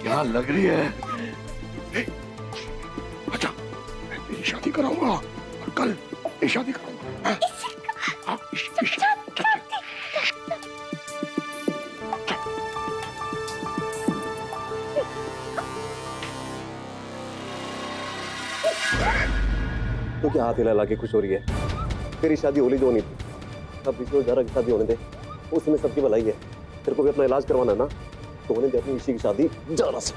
यहाँ लग रही है। अच्छा, मैं तेरी शादी कराऊंगा और कल ये शादी कराऊंगा। तो क्या हाथ हिला के खुश हो रही है? तेरी शादी होली जो होनी थी, अब विष्णु जारा की शादी होने दे, उसमें सबकी भलाई है। तेरे को भी अपना इलाज करवाना ना, तो होने दे अपनी इसी की शादी जारा से।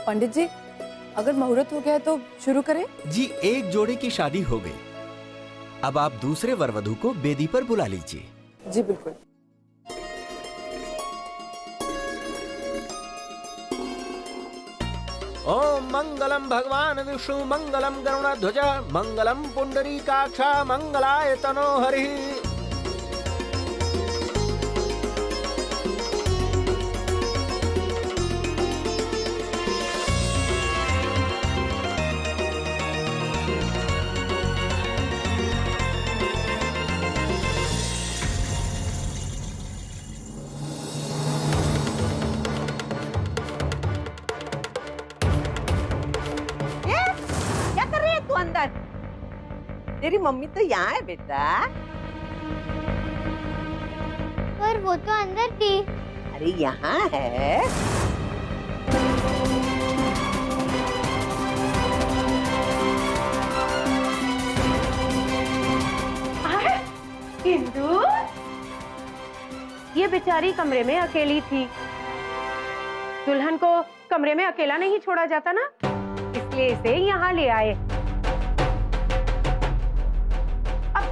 पंडित जी, अगर मुहूर्त हो गया तो शुरू करें? जी, एक जोड़े की शादी हो गई। अब आप दूसरे वर वधू को बेदी पर बुला लीजिए। जी बिल्कुल। ओम मंगलम भगवान विष्णु मंगलम गरुड़ध्वज मंगलम पुंडरीकाक्ष मंगलाय तनो हरि। तेरी मम्मी तो यहाँ है बेटा। पर वो तो अंदर थी। अरे यहाँ है। हिंदू, ये बेचारी कमरे में अकेली थी। दुल्हन को कमरे में अकेला नहीं छोड़ा जाता ना, इसलिए इसे यहाँ ले आए।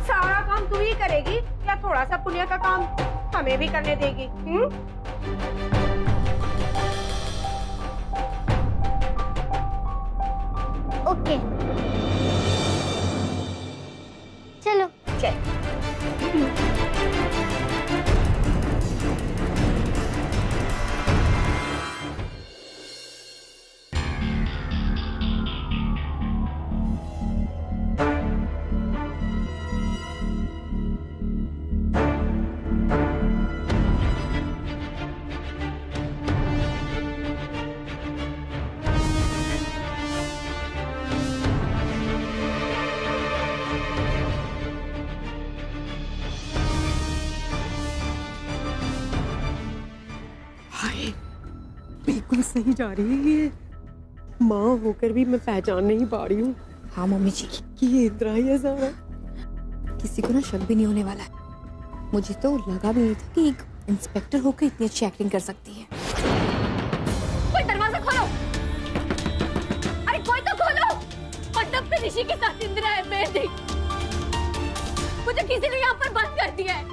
सारा काम तू ही करेगी या थोड़ा सा पुण्य का काम हमें भी करने देगी? ओके, चलो चल। हाय, बिल्कुल सही जा रही है ये। माँ होकर भी मैं पहचान नहीं पा रही हूँ हाँ मम्मी जी, कि ये इंदिरा ही है सारा। किसी को ना शक भी नहीं होने वाला है। मुझे तो लगा भी नहीं था कि एक इंस्पेक्टर होकर इतनी अच्छी एक्टिंग कर सकती है। कोई दरवाजा खोलो, अरे कोई तो खोलो। मंडप पे ऋषि के साथ इंदिरा है, मैं नहीं। मुझे किसी ने यहाँ पर बंद कर दिया है,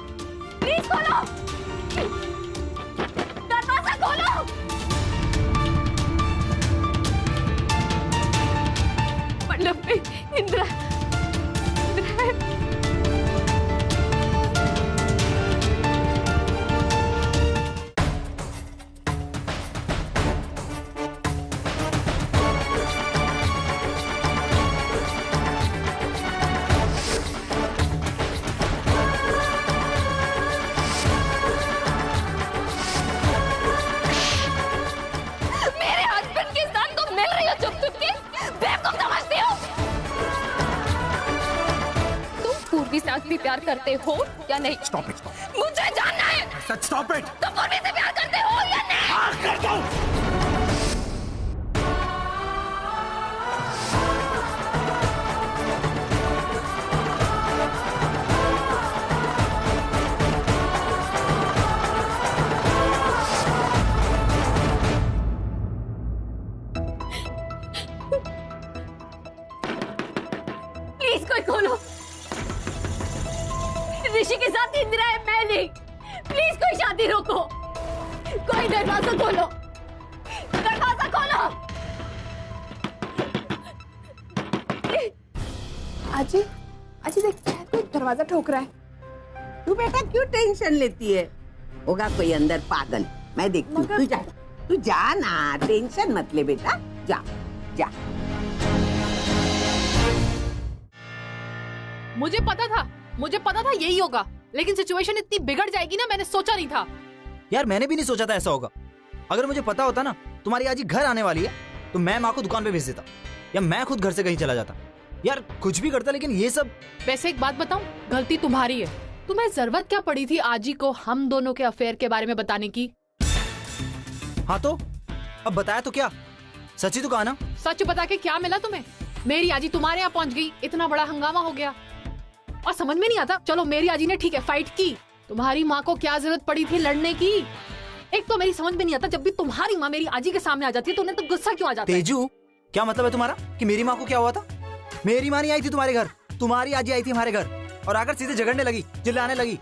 प्लीज खोलो, दरवाजा खोलो। मंडप पे इंदिरा है। साथ भी प्यार करते हो या नहीं? Stop it, stop. मुझे जानना है। सच, स्टॉप इट। तुम पूर्वी से प्यार करते हो या नहीं? हाँ, कर दो। प्लीज कोई खोलो। ऋषि के साथ इंदिरा है, मैं नहीं। प्लीज कोई शादी रोको, कोई दरवाजा खोलो, दरवाजा खोलो। आजी, आजी देख, शायद कोई दरवाजा ठोक रहा है। तू बेटा क्यों टेंशन लेती है? होगा कोई अंदर पागल, मैं देखती हूँ। तू जा ना, टेंशन मत ले बेटा, जा जा। मुझे पता था यही होगा, लेकिन सिचुएशन इतनी बिगड़ जाएगी ना, मैंने सोचा नहीं था। यार मैंने भी नहीं सोचा था ऐसा होगा। अगर मुझे पता होता ना तुम्हारी आजी घर आने वाली है तो मैं माँ को दुकान पे भेज देता या मैं खुद घर से कहीं चला जाता। यार कुछ भी करता, लेकिन ये सब। वैसे एक बात बताऊं, गलती तुम्हारी है। तुम्हें जरूरत क्या पड़ी थी आजी को हम दोनों के अफेयर के बारे में बताने की? हाँ तो अब बताया तो क्या, सच ही तो कहा ना। सच बता के क्या मिला तुम्हें? मेरी आजी तुम्हारे यहाँ पहुँच गई, इतना बड़ा हंगामा हो गया और समझ में नहीं आता। चलो मेरी आजी ने ठीक है फाइट की, तुम्हारी माँ को क्या जरूरत पड़ी थी लड़ने की? एक तो मेरी समझ में नहीं आता, जब भी तुम्हारी माँ मेरी आजी के सामने आ जाती है तो उन्हें तो गुस्सा क्यों आ जाता है? तेजू, क्या मतलब है तुम्हारा कि मेरी माँ को क्या हुआ था? मेरी माँ नहीं आई थी तुम्हारे घर, तुम्हारी आजी आई थी हमारे घर और आकर सीधे झगड़ने लगी, चिल्लाने लगी।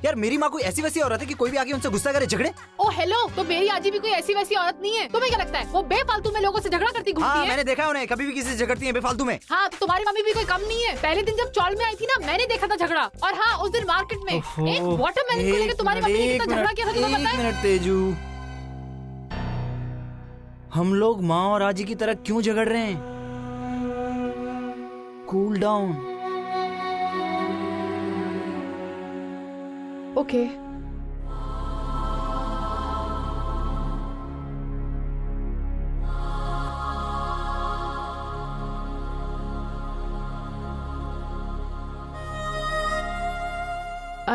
यार मेरी माँ कोई ऐसी वैसी औरत है कि कोई भी आके उनसे गुस्सा करे, झगड़े? ओ हेलो, तो मेरी आजी भी कोई ऐसी वैसी औरत नहीं है। तुम्हें क्या लगता है वो बेफालतू में लोगों से झगड़ा करती घूमती है? मैंने देखा उन्हें, कभी भी किसी से झगड़ती है बेफालतू में। हाँ तो तुम्हारी मम्मी भी कोई कम नहीं है। पहले दिन जब चौल में आई थी ना, मैंने देखा था झगड़ा। और हाँ, उस दिन मार्केट में एक वाटरमेलन को लेकर तुम्हारी मम्मी ने कितना झगड़ा किया था, तुम्हें पता है? एक मिनट तेजू, हम लोग माँ और आजी की तरह क्यों झगड़ रहे हैं? Cool down. Okay I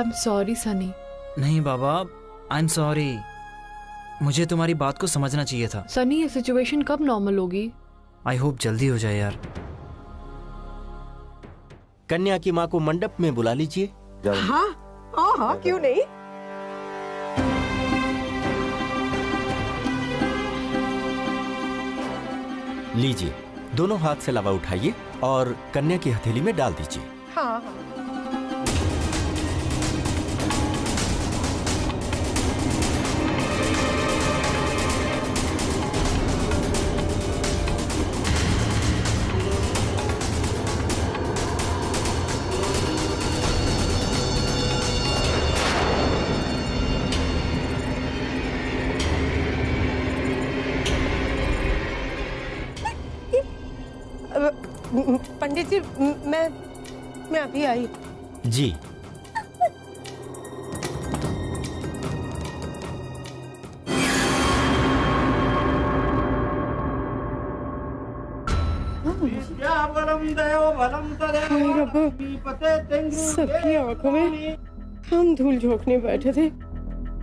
am sorry Sunny. नहीं बाबा, आई एम सॉरी। मुझे तुम्हारी बात को समझना चाहिए था। सनी ये सिचुएशन कब नॉर्मल होगी? आई होप जल्दी हो जाए यार। कन्या की माँ को मंडप में बुला लीजिए। हाँ हाँ हाँ, क्यों नहीं। लीजिए, दोनों हाथ से लावा उठाइए और कन्या की हथेली में डाल दीजिए। हाँ हाँ। पंडित जी, मैं अभी आई। जी सबकी आंखों में हम धूल झोंकने बैठे थे,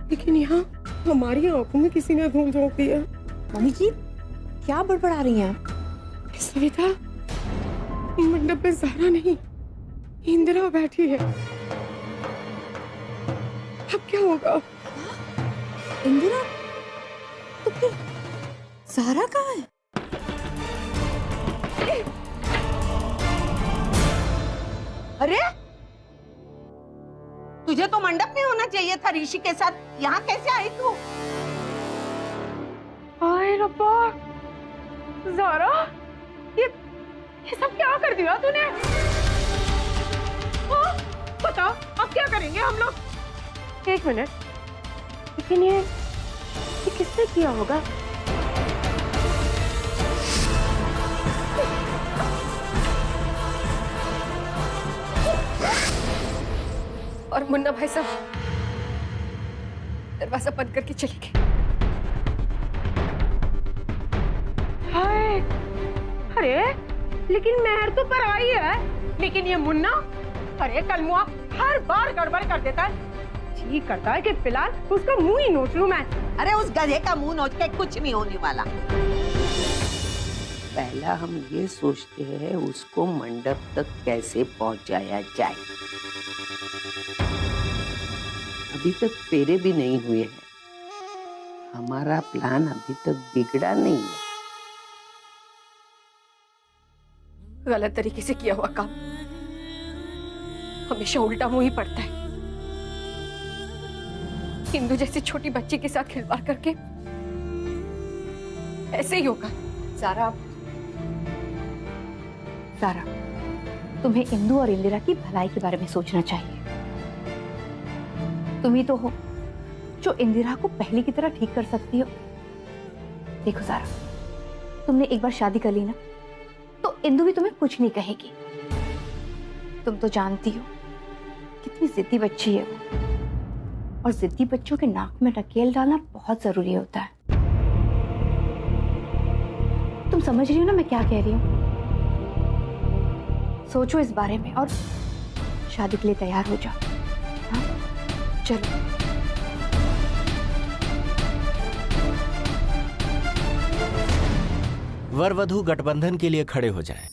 लेकिन यहाँ हमारी आंखों में किसी ने धूल झोंक दी है। मम्मी जी क्या बड़बड़ा रही हैं आप? सविता, मंडप में ज़ारा नहीं, इंदिरा बैठी है। अब क्या होगा? इंदिरा? तो फिर ज़ारा कहाँ है? अरे तुझे तो मंडप में होना चाहिए था ऋषि के साथ, यहाँ कैसे आई तू? हाय रब्बा, ज़ारा, ये सब क्या कर दिया तूने? हाँ, बता अब क्या करेंगे हम लोग? एक मिनट, लेकिन ये किसने किया होगा? और मुन्ना भाई साहब दरवाजा बंद करके चले गए। हाय, अरे लेकिन मेहर तो पर आई है, लेकिन ये मुन्ना, अरे कलमुआ हर बार गड़बड़ कर देता है। जी करता है कि फिलहाल उसका मुंह ही नोच लूं मैं। अरे उस गधे का मुंह नोच के कुछ नहीं होने वाला। पहला हम ये सोचते हैं उसको मंडप तक कैसे पहुंचाया जाए। अभी तक फेरे भी नहीं हुए हैं, हमारा प्लान अभी तक बिगड़ा नहीं है। गलत तरीके से किया हुआ काम हमेशा उल्टा मुंह ही पड़ता है। हिंदू जैसी छोटी बच्ची के साथ खिलवाड़ करके ऐसे ही होगा। ज़ारा, तुम्हें इंदु और इंदिरा की भलाई के बारे में सोचना चाहिए। तुम ही तो हो जो इंदिरा को पहले की तरह ठीक कर सकती हो। देखो ज़ारा, तुमने एक बार शादी कर ली ना, तो इंदु भी तुम्हें कुछ नहीं कहेगी। तुम तो जानती हो कितनी जिद्दी बच्ची है वो, और जिद्दी बच्चों के नाक में नकेल डालना बहुत जरूरी होता है। तुम समझ रही हो ना मैं क्या कह रही हूँ? सोचो इस बारे में और शादी के लिए तैयार हो जाओ। हाँ? चलो। वर वधू गठबंधन के लिए खड़े हो जाएं।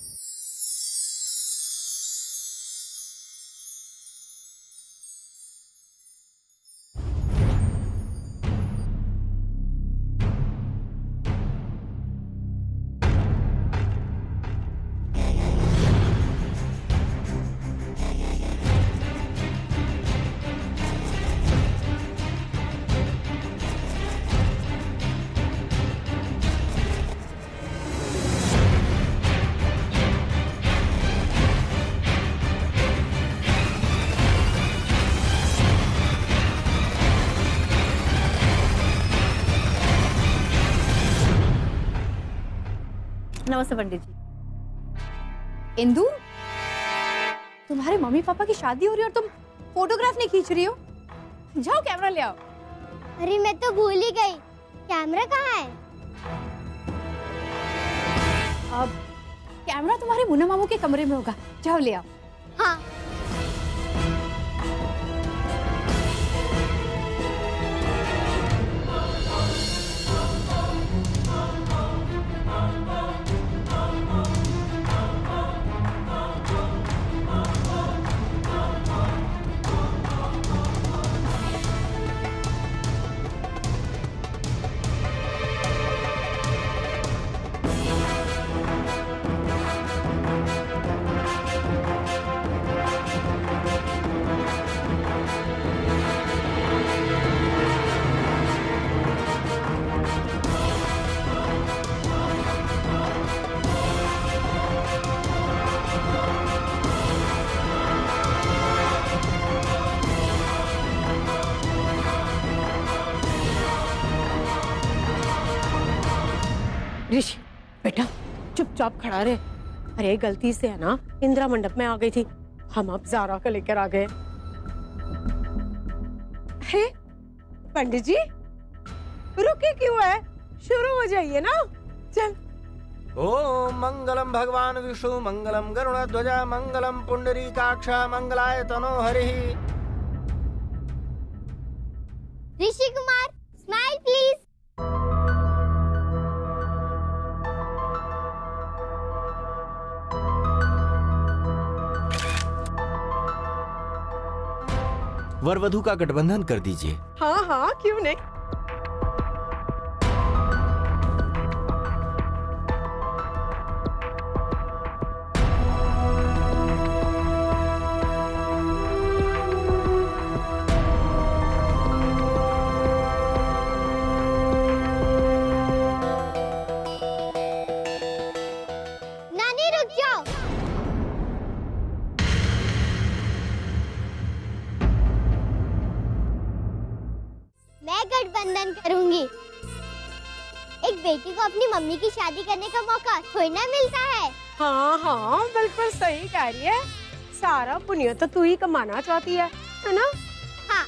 नमस्ते पंडित जी। इंदु, तुम्हारे मम्मी पापा की शादी हो रही है और तुम फोटोग्राफ नहीं खींच रही हो? जाओ कैमरा ले आओ। अरे मैं तो भूल ही गई, कैमरा कहाँ है? अब कैमरा तुम्हारे मुन्ना मामू के कमरे में होगा, जाओ ले आओ। हाँ। ऋषि बेटा चुपचाप खड़ा रहे। अरे गलती से है ना, इंदिरा मंडप में आ गई थी, हम अब ज़ारा को लेकर आ गए। हे पंडित जी रुके क्यों है? शुरू हो जाइए ना, चल। ओम मंगलम भगवान विष्णु मंगलम गरुड़ध्वजा मंगलम पुंडरीकाक्षा मंगलाय तनो हरिः। ऋषि कुमार स्माइल वर वधू का गठबंधन कर दीजिए। हाँ हाँ, क्यों नहीं। नानी रुक जाओ। मैं गठबंधन करूंगी। एक बेटी को अपनी मम्मी की शादी करने का मौका थोड़ी ना मिलता है। हाँ हाँ, बिल्कुल सही कह रही है। सारा पुण्य तो तू ही कमाना चाहती है ना? हाँ।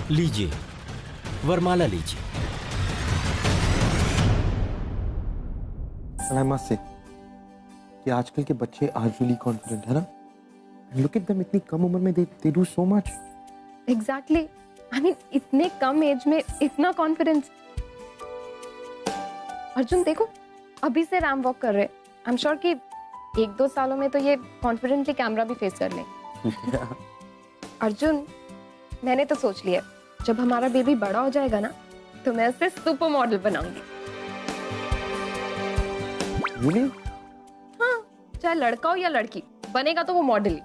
लीजिए, वरमाला लीजिए। And I must say कि आजकल के बच्चे आर रियली कॉन्फिडेंट है ना? And look at them, इतनी कम उम्र में they do so much. Exactly, I mean इतने कम एज में इतना कॉन्फिडेंस। अर्जुन देखो, अभी से रैम वॉक कर रहे। आई एम श्योर कि 1-2 सालों में तो ये कॉन्फिडेंटली कैमरा भी फेस कर लें। अर्जुन, मैंने तो सोच लिया, जब हमारा बेबी बड़ा हो जाएगा ना, तो मैं उसे सुपर मॉडल बनाऊंगी। Really? हाँ, चाहे लड़का हो या लड़की, बनेगा तो वो मॉडल।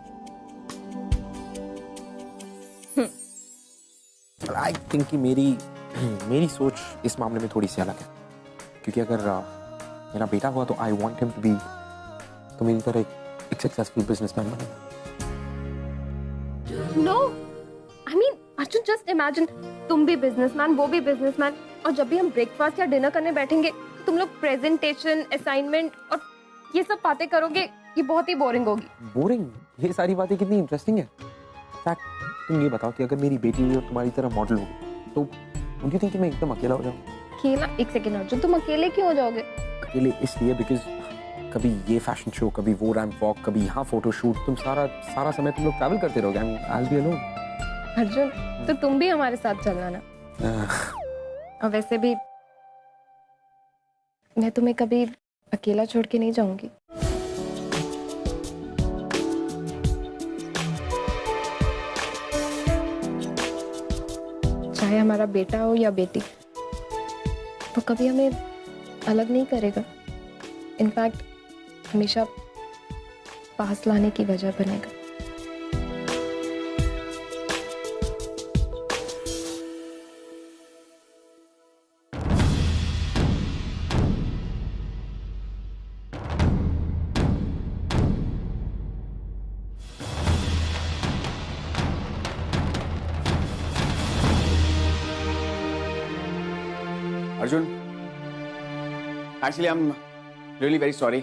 I think कि मेरी सोच इस मामले में थोड़ी सी अलग है, क्योंकि अगर मेरा बेटा हुआ तो I want him to be तो मेरी तरह एक सक्सेसफुल बिजनेसमैन बनेगा। No, I mean Arjun, just imagine, तुम भी बिजनेसमैन, वो भी बिजनेसमैन, और जब भी हम ब्रेकफास्ट या डिनर करने बैठेंगे, तुम लोग प्रेजेंटेशन, असाइनमेंट और ये सब बातें करोगे, ये बहुत ही बोरिंग होगी। बोरिंग? ये सारी बातें कितनी इंटरेस्टिंग है। फैक्ट, तुम ये बताओ कि अगर मेरी बेटी हुई और तुम्हारी तरह मॉडल होगी, तो मुझे think कि मैं एकदम अकेला हो जाऊँ। अकेला? एक सेकेंड अर्जुन, तुम अकेले क्यों हो जाओगे? अकेले इसलिए बिकॉज कभी ये फैशन शो, कभी वो रैंप वॉक, कभी यहाँ फोटो शूट, तुम सारा समय तुम लोग ट्रैवल करते रहोगे। I will be alone. Arjun, तो तुम भी हमारे साथ चलना ना। और वैसे भी मैं तुम्हें कभी अकेला छोड़ के नहीं जाऊंगी। चाहे हमारा बेटा हो या बेटी, वो कभी हमें अलग नहीं करेगा। इनफैक्ट हमेशा पास लाने की वजह बनेगा। Arjun, actually I am really very sorry.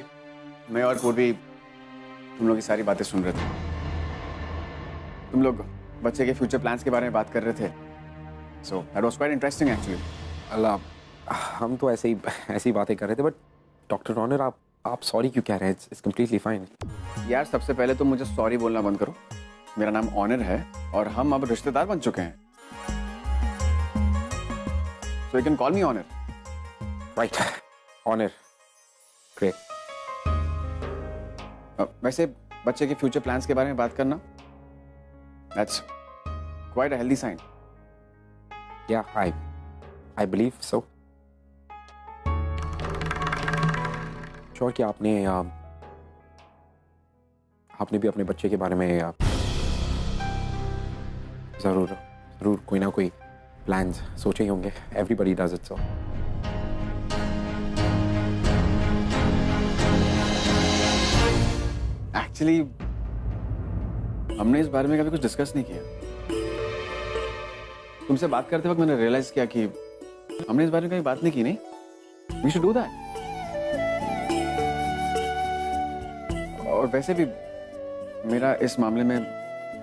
मैं और पूर्वी तुम लोग की सारी बातें सुन रहे थे। तुम लोग बच्चे के फ्यूचर प्लान्स के बारे में बात कर रहे थे। So that was quite interesting actually. Allah, हम तो ऐसी बातें कर रहे थे, बट डॉक्टर ऑनर, आप सॉरी क्यों कह रहे हैं? It's completely fine. यार, सबसे पहले तो मुझे सॉरी बोलना बंद करो। मेरा नाम ऑनर है और हम अब रिश्तेदार बन चुके हैं। So you can call me Honor. Right, Honor. Great. वैसे बच्चे के फ्यूचर प्लान्स के बारे में बात करना, that's quite a healthy sign. Yeah, I believe so. Sure कि आपने भी अपने बच्चे के बारे में जरूर कोई ना कोई प्लान्स सोचे ही होंगे। Everybody does it so. Actually, हमने इस बारे में कभी कुछ डिस्कस नहीं किया। तुमसे बात करते वक्त मैंने रियलाइज किया कि हमने इस बारे में कभी बात नहीं की। नहीं, we should do that. और वैसे भी मेरा इस मामले में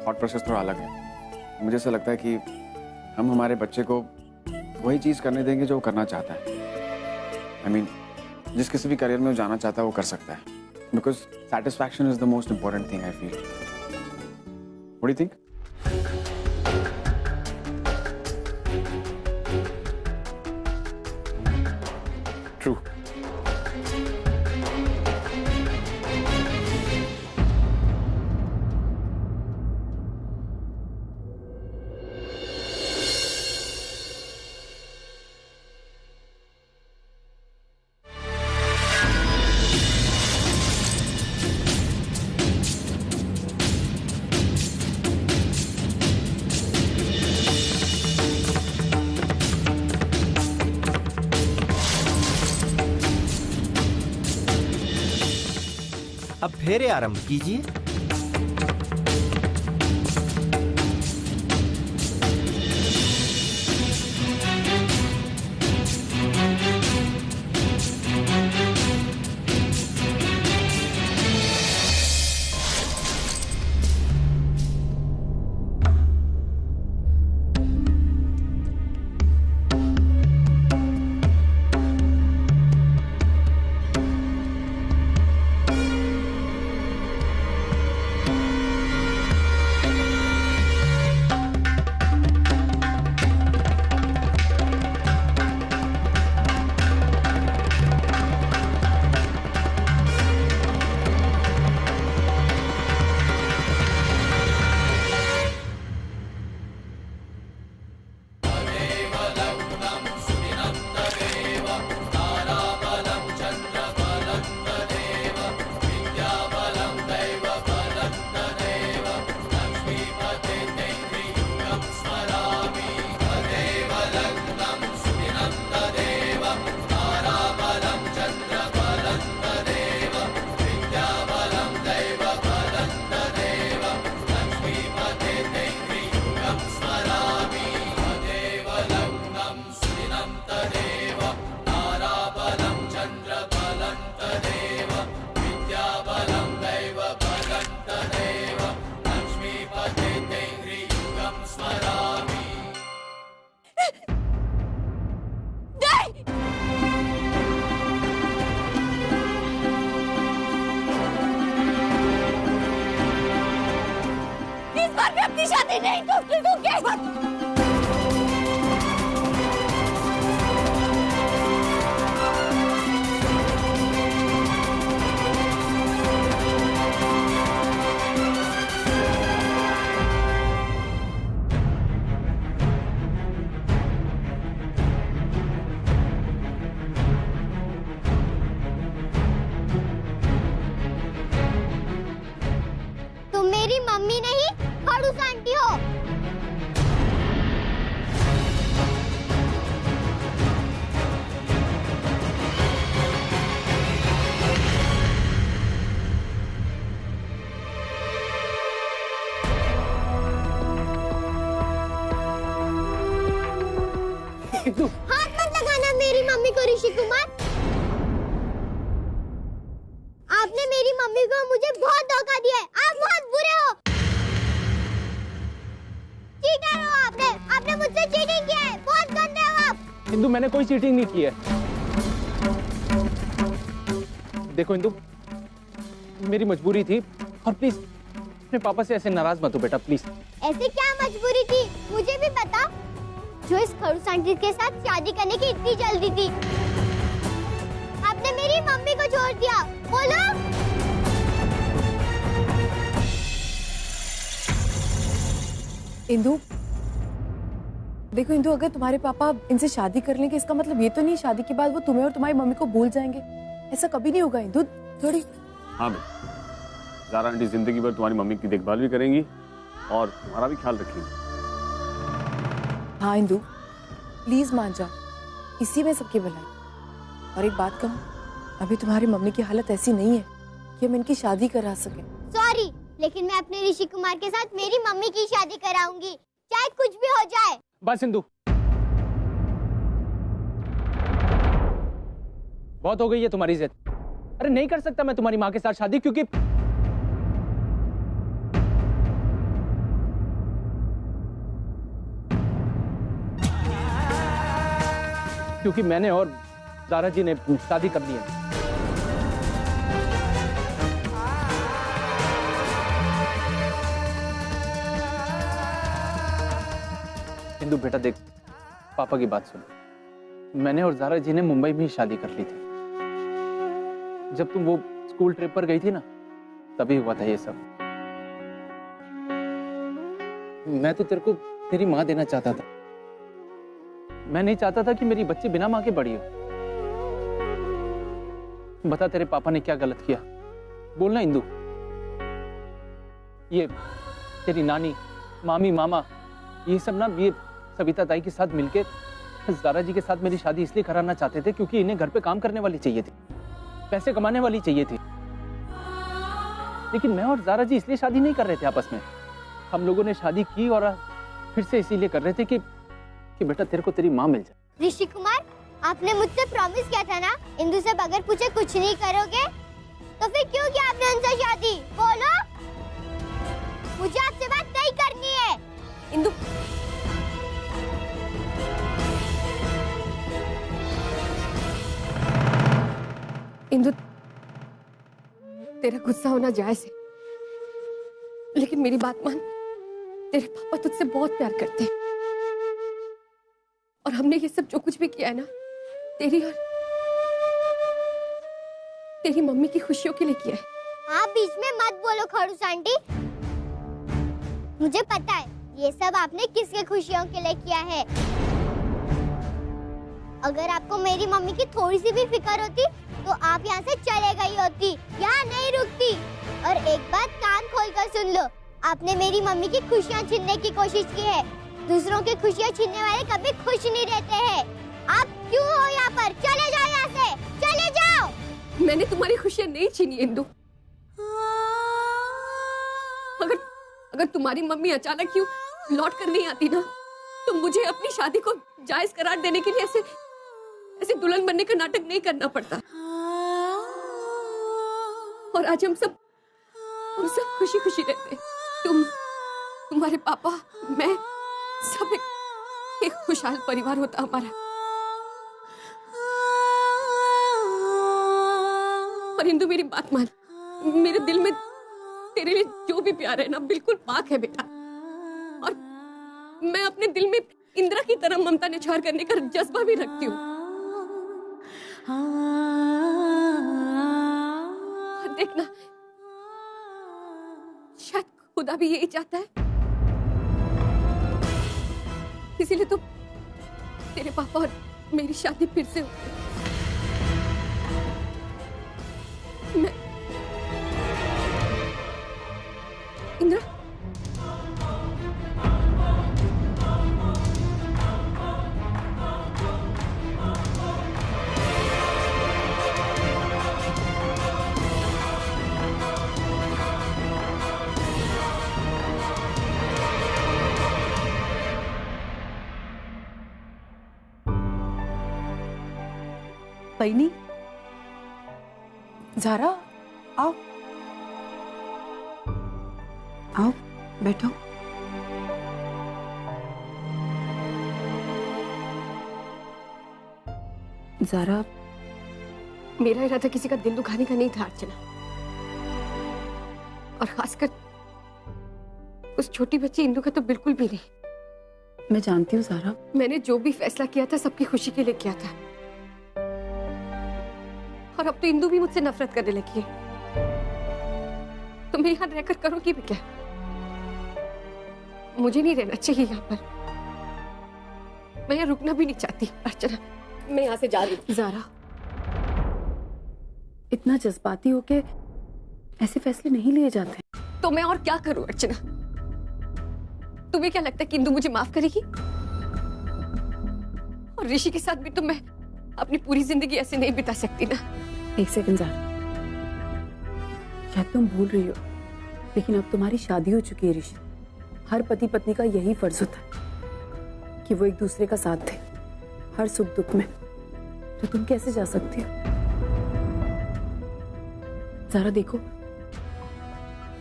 थॉट प्रोसेस थोड़ा अलग है। मुझे ऐसा लगता है कि हम हमारे बच्चे को वही चीज करने देंगे जो वो करना चाहता है। I mean, जिस किसी भी करियर में वो जाना चाहता है वो कर सकता है। Because satisfaction is the most important thing I feel. What do you think? True. अब फेरे आरंभ कीजिए। शादी नहीं तुम मेरी मम्मी नहीं खड़ूस आंटी हो। हाथ मत लगाना मेरी मम्मी को ऋषि कुमार। आपने मेरी मम्मी को मुझे बहुत धोखा दिया है। आप बहुत बुरे हो, चीटर हो। आपने मुझसे चीटिंग किया है। बहुत गंदे हो आप। इंदु, मैंने कोई चीटिंग नहीं की है। देखो इंदु, मेरी मजबूरी थी और प्लीज अपने पापा से ऐसे नाराज मत हो बेटा, प्लीज। ऐसे क्या मजबूरी थी मुझे भी बता, जो इस खड़ूस आंटी के साथ शादी करने की इतनी जल्दी थी। आपने मेरी मम्मी को छोड़ दिया, बोलो। इंदु, देखो इंदु, अगर तुम्हारे पापा इनसे शादी कर लेंगे इसका मतलब ये तो नहीं शादी के बाद वो तुम्हें और तुम्हारी मम्मी को भूल जाएंगे। ऐसा कभी नहीं होगा इंदु, थोड़ी। हाँ बेटा, ज़ारा आंटी जिंदगी भर तुम्हारी मम्मी की देखभाल भी करेंगी और तुम्हारा भी ख्याल रखेंगी। हाँ इंदु, प्लीज मान जाओ, इसी में सबकी भलाई। और एक बात कहूँ, अभी तुम्हारी मम्मी की हालत ऐसी नहीं है कि हम इनकी शादी करा सके। सॉरी, लेकिन मैं अपने ऋषि कुमार के साथ मेरी मम्मी की शादी कराऊंगी, चाहे कुछ भी हो जाए। बस इंदु, बहुत हो गई है तुम्हारी जिद। अरे नहीं कर सकता मैं तुम्हारी माँ के साथ शादी, क्योंकि मैंने और ज़ारा जी ने शादी कर ली है। इंदु बेटा देख, पापा की बात सुन। मैंने और ज़ारा जी ने मुंबई में ही शादी कर ली थी। जब तुम वो स्कूल ट्रिप पर गई थी ना, तभी हुआ था ये सब। मैं तो तेरे को तेरी माँ देना चाहता था। मैं नहीं चाहता था कि मेरी बच्ची बिना माँ के बड़ी हो। बता तेरे पापा ने क्या गलत किया, बोलना इंदु। ये तेरी नानी, मामी, मामा, ये सब ना, ये सविता ताई के साथ मिलके ज़ारा जी के साथ मेरी शादी इसलिए कराना चाहते थे क्योंकि इन्हें घर पे काम करने वाली चाहिए थी, पैसे कमाने वाली चाहिए थी। लेकिन मैं और ज़ारा जी इसलिए शादी नहीं कर रहे थे आपस में। हम लोगों ने शादी की और फिर से इसीलिए कर रहे थे कि बेटा तेरे को तेरी माँ मिल जाए। ऋषि कुमार, आपने मुझसे प्रॉमिस किया था ना इंदु से बगैर पूछे कुछ नहीं करोगे, तो फिर क्यों किया आपने उनसे शादी? बोलो, मुझे आपसे बात नहीं करनी है। इंदु, इंदु, तेरा गुस्सा होना जायज है, लेकिन मेरी बात मान। तेरे पापा तुझसे बहुत प्यार करते हैं और हमने ये सब जो कुछ भी किया है ना, तेरी और तेरी मम्मी की खुशियों के लिए किया है। आप बीच में मत बोलो खड़ूस आंटी। मुझे पता है ये सब आपने किसके खुशियों के लिए किया है। अगर आपको मेरी मम्मी की थोड़ी सी भी फिक्र होती तो आप यहाँ से चले गई होती, यहाँ नहीं रुकती। और एक बात कान खोलकर सुन लो, आपने मेरी मम्मी की खुशियाँ छीनने की कोशिश की है। दूसरों की खुशियाँ छीनने वाले कभी खुश नहीं रहते हैं। आप क्यों हो यहाँ पर? चले जाओ यहाँ से, चले जाओ। मैंने तुम्हारी खुशियाँ नहीं छीनी इंदु। अगर तुम्हारी मम्मी अचानक क्यों लौट कर नहीं आती ना, तो मुझे अपनी शादी को जायज करार देने के लिए ऐसे दुल्हन बनने का नाटक नहीं करना पड़ता। और आज हम सब खुशी खुशी रहते। तुम्हारे पापा, मैं, सब एक खुशहाल परिवार होता हमारा। और इंदु मेरी बात मान, मेरे दिल में तेरे लिए जो भी प्यार है ना, बिल्कुल पाक है बेटा। और मैं अपने दिल में इंदिरा की तरह ममता निछावर करने का जज्बा भी रखती हूँ। और देखना, शायद खुदा भी यही चाहता है, इसीलिए तो तेरे पापा और मेरी शादी फिर से होती है। इंदिरा, पैनी, ज़ारा, आओ आओ, बैठो। ज़ारा, मेरा इरादा किसी का दिल दुखाने का नहीं था अर्चना, और खासकर उस छोटी बच्ची इंदु का तो बिल्कुल भी नहीं। मैं जानती हूँ ज़ारा, मैंने जो भी फैसला किया था सबकी खुशी के लिए किया था, और अब तो इंदु भी मुझसे नफरत करने लगी है। तो मैं यहाँ रहकर करूँगी भी क्या? मुझे नहीं रहना चाहिए यहाँ पर। मैं यहाँ रुकना भी नहीं चाहती अर्चना, मैं यहाँ से जा रही हूँ। ज़ारा, इतना जज्बाती हो के ऐसे फैसले नहीं लिए जाते। तो मैं और क्या करूँ अर्चना? तुम्हें क्या लगता है कि इंदु मुझे माफ करेगी? और ऋषि के साथ भी तो मैं अपनी पूरी जिंदगी ऐसे नहीं बिता सकती ना। एक सेकंड ज़ारा, शायद तुम भूल रही हो, लेकिन अब तुम्हारी शादी हो चुकी है ऋषि। हर पति पत्नी का यही फर्ज होता है कि वो एक दूसरे का साथ दे, हर सुख दुख में। तो तुम कैसे जा सकती हो? ज़ारा देखो,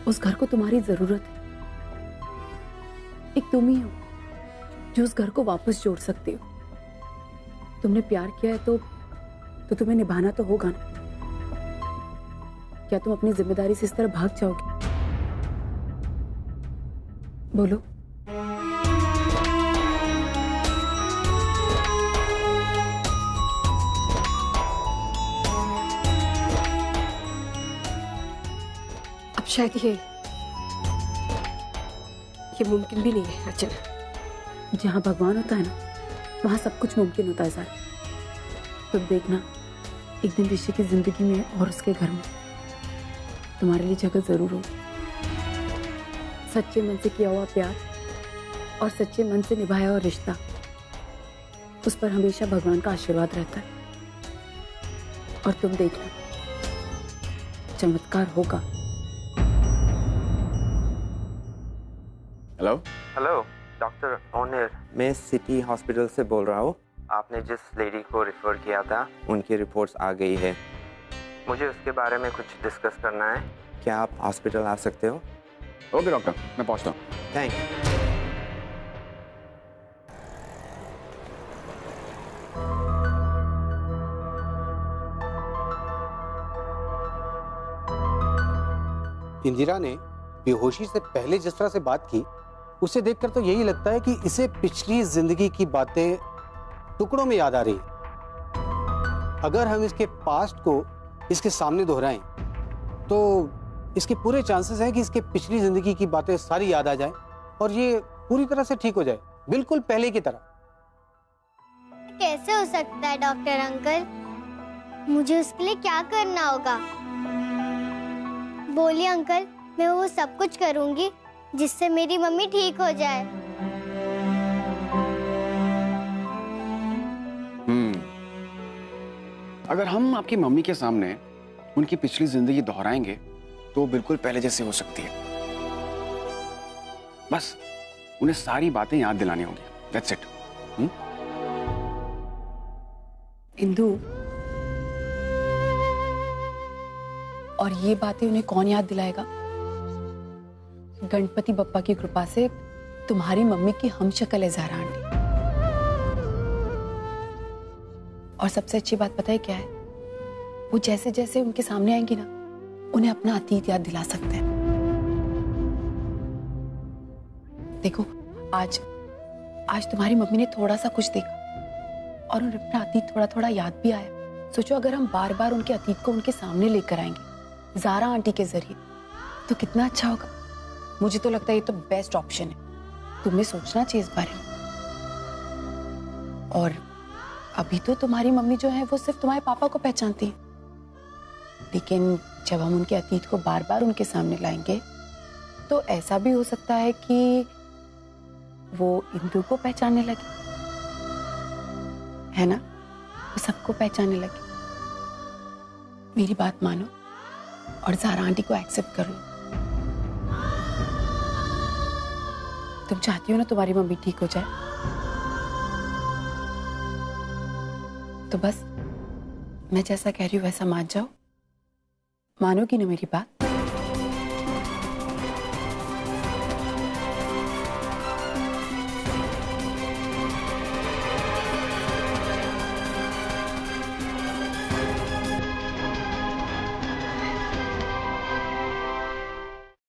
उस घर को तुम्हारी जरूरत है। एक तुम ही हो जो उस घर को वापस जोड़ सकती हो। तुमने प्यार किया है तो तुम्हें निभाना तो होगा ना। क्या तुम अपनी जिम्मेदारी से इस तरह भाग जाओगे? बोलो। शायद ये मुमकिन भी नहीं है अर्चना। जहाँ भगवान होता है ना, वहाँ सब कुछ मुमकिन होता है सर। तुम देखना, एक दिन ऋषि की जिंदगी में और उसके घर में तुम्हारे लिए जगह जरूर हो। सच्चे मन से किया हुआ प्यार और सच्चे मन से निभाया हुआ रिश्ता, उस पर हमेशा भगवान का आशीर्वाद रहता है। और तुम देखना, चमत्कार होगा। हेलो हेलो, डॉक्टर ओनिर, मैं सिटी हॉस्पिटल से बोल रहा हूँ। आपने जिस लेडी को रिफर किया था, उनकी रिपोर्ट्स आ गई है। मुझे उसके बारे में कुछ डिस्कस करना है। क्या आप हॉस्पिटल आ सकते हो? ओके डॉक्टर, मैं पहुँचता हूँ। थैंक इंदिरा ने बेहोशी से पहले जिस तरह से बात की, उसे देखकर तो यही लगता है कि इसे पिछली जिंदगी की बातें टुकड़ों में याद आ रही हैं। अगर हम इसके पास्ट को इसके सामने दोहराएं, तो इसके पूरे चांसेस हैं कि इसके पिछली जिंदगी की बातें सारी याद आ जाएं और ये पूरी तरह से ठीक हो जाए, बिल्कुल पहले की तरह। कैसे हो सकता है डॉक्टर अंकल? मुझे उसके लिए क्या करना होगा? बोलिए अंकल, मैं वो सब कुछ करूंगी जिससे मेरी मम्मी ठीक हो जाए। अगर हम आपकी मम्मी के सामने उनकी पिछली जिंदगी दोहराएंगे तो बिल्कुल पहले जैसे हो सकती है। बस उन्हें सारी बातें याद दिलानी होगी। That's it. इंदु, और ये बातें उन्हें कौन याद दिलाएगा? गणपति बप्पा की कृपा से तुम्हारी मम्मी की हम शक्ल है ज़ारा आंटी। और सबसे अच्छी बात पता है क्या है? वो जैसे जैसे उनके सामने आएंगी ना, उन्हें अपना अतीत याद दिला सकते हैं। देखो, आज तुम्हारी मम्मी ने थोड़ा सा कुछ देखा और उन्हें अपना अतीत थोड़ा थोड़ा याद भी आया। सोचो, अगर हम बार बार उनके अतीत को उनके सामने लेकर आएंगे ज़ारा आंटी के जरिए, तो कितना अच्छा होगा। मुझे तो लगता है ये तो बेस्ट ऑप्शन है। तुम्हें सोचना चाहिए इस बारे में। और अभी तो तुम्हारी मम्मी जो है वो सिर्फ तुम्हारे पापा को पहचानती है, लेकिन जब हम उनके अतीत को बार बार उनके सामने लाएंगे, तो ऐसा भी हो सकता है कि वो इंदु को पहचानने लगे, है ना? वो सबको पहचानने लगे। मेरी बात मानो और ज़ारा आंटी को एक्सेप्ट कर लो। तुम चाहती हो ना तुम्हारी मम्मी ठीक हो जाए, तो बस मैं जैसा कह रही हूँ वैसा मान जाओ। मानोगी ना मेरी बात?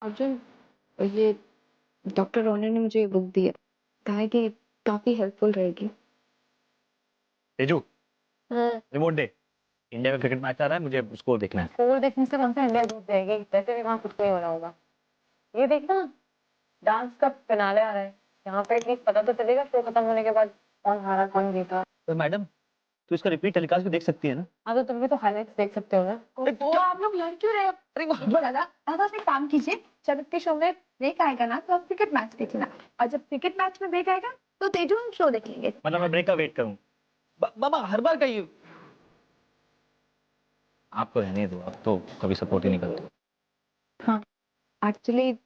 अर्जुन, ये डॉक्टर रोने ने मुझे ये बुक दी है, कहा है कि काफी हेल्पफुल रहेगी। तेजू, रिमोट दे। इंडिया का क्रिकेट मैच आ रहा है, मुझे स्कोर देखना है। स्कोर देखने से कौन सा इंडिया जीत जाएगी? वैसे भी वहाँ कुछ नहीं हो रहा होगा। ये देखना, डांस का फिनाले आ रहा है, यहाँ पे एटलीस्ट पता तो चलेगा शो खत्म होने के बाद कौन हारा कौन जीता। तो मैडम, तो इसका रिपीट टेलीकास्ट भी देख सकती है ना? हाँ, तो तुम भी तो हाइलाइट्स देख सकते हो ना। तो आप लोग लड़ क्यों रहे हो? अरे बहुत बड़ा ना, दादा से काम कीजिए, जब के शो में ब्रेक आएगा ना तो आप क्रिकेट मैच देखना, और जब क्रिकेट मैच में ब्रेक आएगा तो तेजू हम शो देखेंगे। मतलब मैं ब्रेक का वेट करूँ? मामा हर बार का ये आपको रहने दो, आप तो कभी सपोर्ट ही नहीं करते। हाँ, एक्चुअली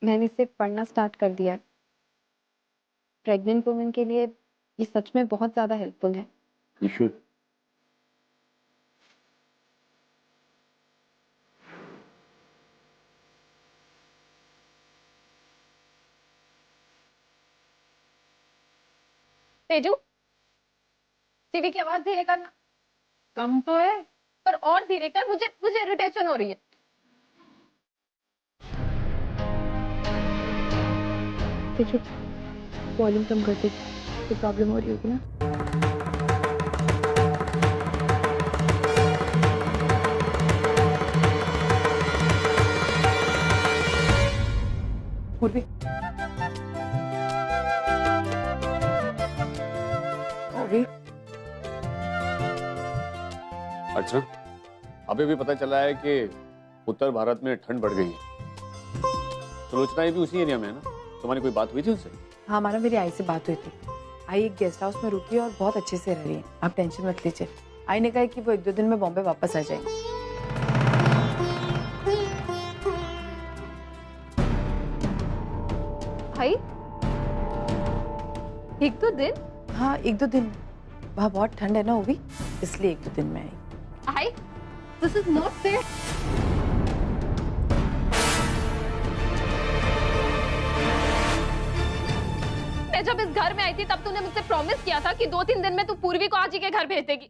मैंने सिर्फ पढ़ना स्टार्ट कर दिया है। प्रेग्नेंट वुमेन के लिए ये सच में बहुत ज्यादा हेल्पफुल है। You should. तेजू, टीवी की आवाज धीरे करना। कम तो है, पर और धीरे कर, मुझे इरिटेशन हो रही है। तेजू, वॉल्यूम कम कर दे, कोई प्रॉब्लम हो रही होगी ना? पूर्वी अच्छा, अभी भी पता चला है कि उत्तर भारत में ठंड बढ़ गई है। सुलोचना ये भी उसी एरिया में है ना? तुम्हारी कोई बात हुई थी उससे? हाँ माना, मेरी आई से बात हुई थी। आई एक गेस्ट हाउस में रुकी है और बहुत अच्छे से रह रही है, आप टेंशन मत लीजिए। आई ने कहा कि वो 1-2 दिन में बॉम्बे वापस आ जाएंगे। भाई 1-2 दिन? हाँ 1-2 दिन, वहाँ बहुत ठंड है ना वो भी, इसलिए 1-2 दिन में आई। This is not fair. मैं जब इस घर में आई थी तब तूने मुझसे प्रॉमिस किया था कि 2-3 दिन में तू पूर्वी को आज ही के घर भेज देगी।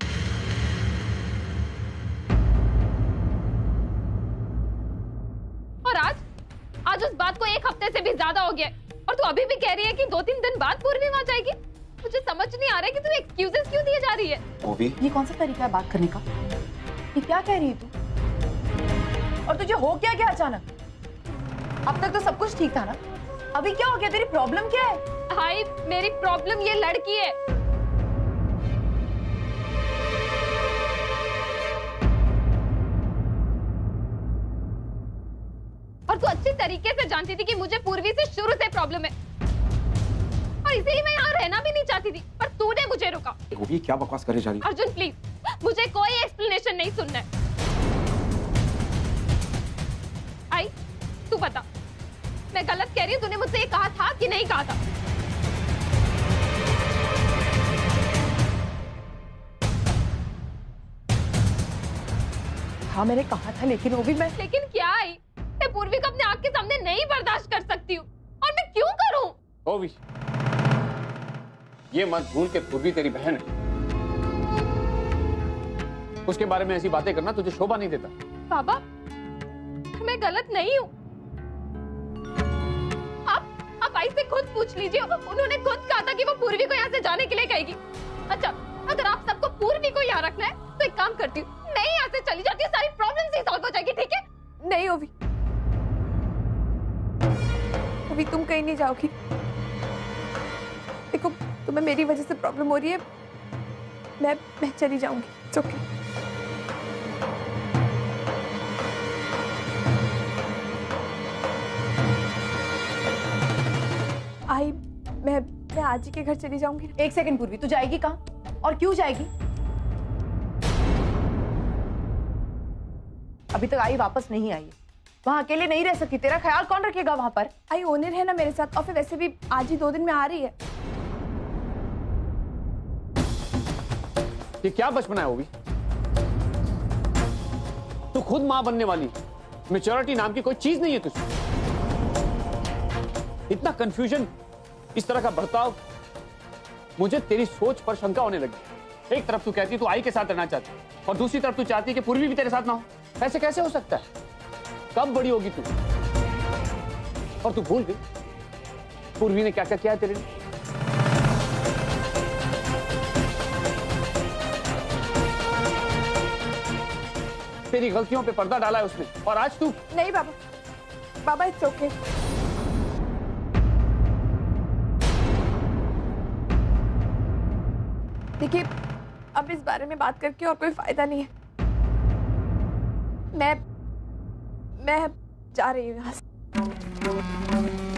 और आज उस बात को 1 हफ्ते से भी ज्यादा हो गया और तू अभी भी कह रही है कि 2-3 दिन बाद पूर्वी वहां जाएगी। मुझे समझ नहीं आ रहा है कि तू एक्सक्यूजेस क्यों दिए जा रही है। ये कौन सा तरीका है बात करने का? ये क्या कह रही है तू? और तुझे हो क्या अचानक? अब तक तो सब कुछ ठीक था ना, अभी क्या हो गया? तेरी प्रॉब्लम क्या है? हाय, मेरी प्रॉब्लम ये लड़की है। और तू अच्छी तरीके से जानती थी कि मुझे पूर्वी से शुरू से प्रॉब्लम है और इसीलिए मैं यहाँ रहना भी नहीं चाहती थी, पर तूने मुझे रोका। ये क्या बकवास करे जा रही है? अर्जुन प्लीज, मुझे कोई एक्सप्लेनेशन नहीं सुनना है। आई, तू बता, मैं गलत कह रही हूँ? तूने मुझसे ये कहा था कि नहीं कहा था? हाँ मैंने कहा था, लेकिन वो भी मैं। लेकिन क्या आई? मैं पूर्वी को अपने आँख के सामने नहीं बर्दाश्त कर सकती हूँ, और मैं क्यों करूँ? ओवी, ये मत भूल के पूर्वी तेरी बहन है। उसके बारे में ऐसी बातें करना तुझे शोभा नहीं देता। बाबा, मैं गलत नहीं हूँ। आप आई से खुद पूछ लीजिए, उन्होंने खुद कहा था कि वो पूर्वी को यहाँ से जाने के लिए कहेगी। अच्छा, अगर आप सबको पूर्वी को यहाँ रखना है तो एक काम करती हूँ, मैं यहाँ से चली जाती हूँ, सारी प्रॉब्लम्स ही सॉल्व हो जाएगी, ठीक है? नहीं ओवी, अभी तुम कहीं नहीं जाओगी। देखो, तुम्हें मेरी वजह से प्रॉब्लम हो रही है, मैं चली जाऊंगी। It's okay. आई, मैं आज ही के घर चली जाऊंगी। 1 सेकंड पूर्वी, तू जाएगी कहाँ और क्यों जाएगी? अभी तक आई वापस नहीं आई है, वहाँ अकेले नहीं रह सकती, तेरा ख्याल कौन रखेगा वहाँ पर? आई ओनर है ना मेरे साथ, और फिर वैसे भी आज ही 2 दिन में आ रही है। ये क्या बचपना है वो भी? तू खुद मां बनने वाली, मैच्योरिटी नाम की कोई चीज नहीं है तुझे। इतना कंफ्यूजन, इस तरह का बर्ताव, मुझे तेरी सोच पर शंका होने लगी। एक तरफ तू कहती तू आई के साथ रहना चाहती और दूसरी तरफ तू चाहती कि पूर्वी भी तेरे साथ ना हो। ऐसे कैसे हो सकता है? कब बड़ी होगी तू? और तू भूल गई पूर्वी ने क्या क्या किया है तेरे लिए? तेरी गलतियों पे पर्दा डाला है उसने, और आज तू। नहीं बाबा इट्स ओके। देखिए, अब इस बारे में बात करके और कोई फायदा नहीं है। मैं जा रही हूँ यहाँ से।